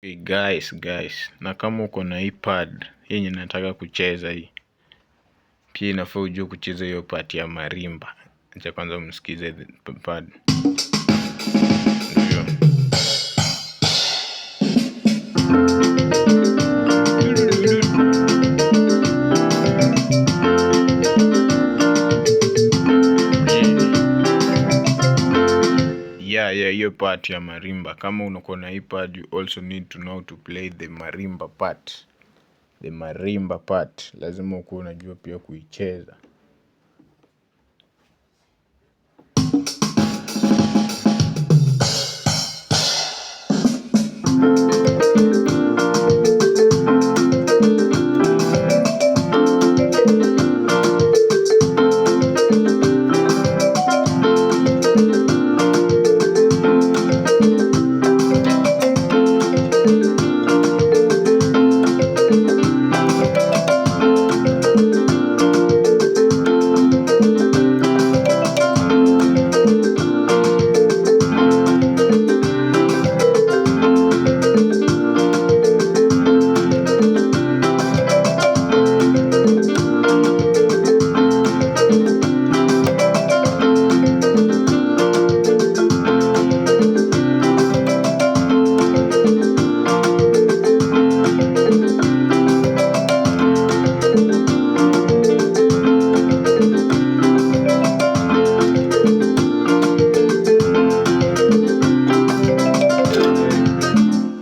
Hey guys, na kama uko na hii pad yenye nataka kucheza hii, pia inafaa ujue kucheza hiyo part ya marimba. Acha kwanza msikize pad. Yeah, hiyo part ya marimba. Kama uko na hii pad, you also need to know to play the marimba part. The marimba part lazima ukuwe unajua pia kuicheza.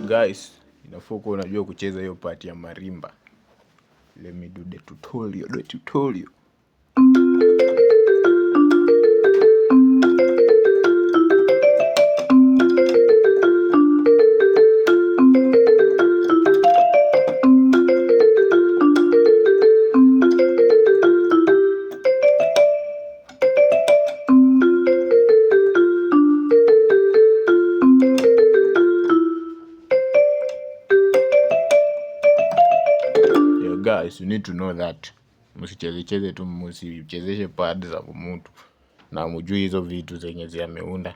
Guys, inafaa kuwa unajua kucheza hiyo part ya marimba. Let me do the tutorial. Guys, you need to know that msicheze tu, msichezeshe pad za mtu na mjui hizo vitu zenye zimeunda.